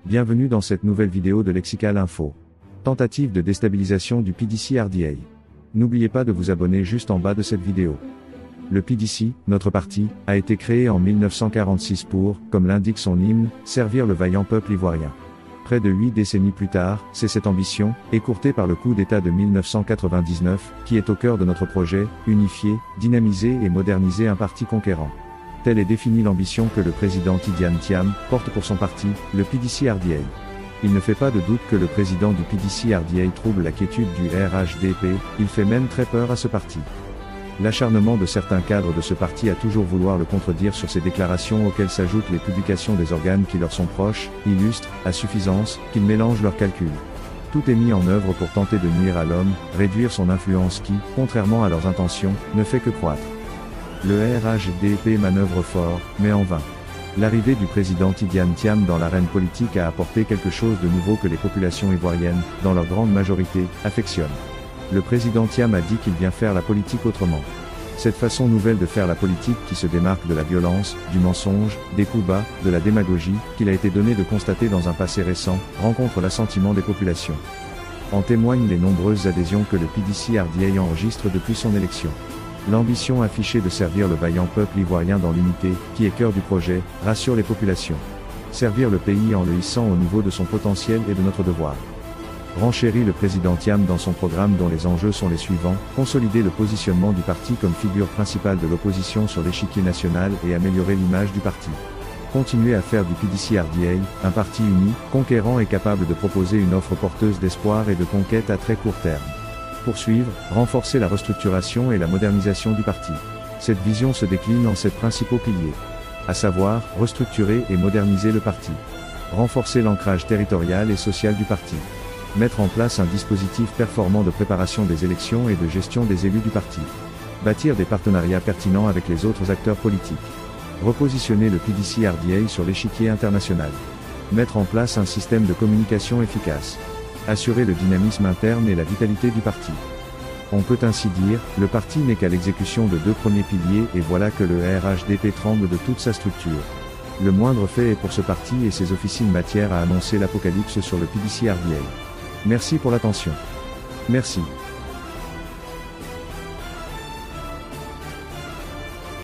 Bienvenue dans cette nouvelle vidéo de Lexical Info. Tentative de déstabilisation du PDC-RDA. N'oubliez pas de vous abonner juste en bas de cette vidéo. Le PDC, notre parti, a été créé en 1946 pour, comme l'indique son hymne, servir le vaillant peuple ivoirien. Près de 8 décennies plus tard, c'est cette ambition, écourtée par le coup d'État de 1999, qui est au cœur de notre projet, unifier, dynamiser et moderniser un parti conquérant. Telle est définie l'ambition que le président Tidiane Thiam porte pour son parti, le PDC-RDA. Il ne fait pas de doute que le président du PDC-RDA trouble la quiétude du RHDP, il fait même très peur à ce parti. L'acharnement de certains cadres de ce parti à toujours vouloir le contredire sur ses déclarations auxquelles s'ajoutent les publications des organes qui leur sont proches, illustrent, à suffisance, qu'ils mélangent leurs calculs. Tout est mis en œuvre pour tenter de nuire à l'homme, réduire son influence qui, contrairement à leurs intentions, ne fait que croître. Le RHDP manœuvre fort, mais en vain. L'arrivée du président Tidiane Thiam dans l'arène politique a apporté quelque chose de nouveau que les populations ivoiriennes, dans leur grande majorité, affectionnent. Le président Thiam a dit qu'il vient faire la politique autrement. Cette façon nouvelle de faire la politique qui se démarque de la violence, du mensonge, des coups bas, de la démagogie, qu'il a été donné de constater dans un passé récent, rencontre l'assentiment des populations. En témoignent les nombreuses adhésions que le PDC-RDA enregistre depuis son élection. L'ambition affichée de servir le vaillant peuple ivoirien dans l'unité, qui est cœur du projet, rassure les populations. Servir le pays en le hissant au niveau de son potentiel est de notre devoir. Renchérit le président Thiam dans son programme dont les enjeux sont les suivants, consolider le positionnement du parti comme figure principale de l'opposition sur l'échiquier national et améliorer l'image du parti. Continuer à faire du PDC-RDA, un parti uni, conquérant et capable de proposer une offre porteuse d'espoir et de conquête à très court terme. Poursuivre, renforcer la restructuration et la modernisation du parti. Cette vision se décline en 7 principaux piliers. À savoir, restructurer et moderniser le parti. Renforcer l'ancrage territorial et social du parti. Mettre en place un dispositif performant de préparation des élections et de gestion des élus du parti. Bâtir des partenariats pertinents avec les autres acteurs politiques. Repositionner le PDC-RDA sur l'échiquier international. Mettre en place un système de communication efficace. Assurer le dynamisme interne et la vitalité du parti. On peut ainsi dire, le parti n'est qu'à l'exécution de 2 premiers piliers et voilà que le RHDP tremble de toute sa structure. Le moindre fait est pour ce parti et ses officines matière à annoncer l'apocalypse sur le PDC-RDA. Merci pour l'attention. Merci.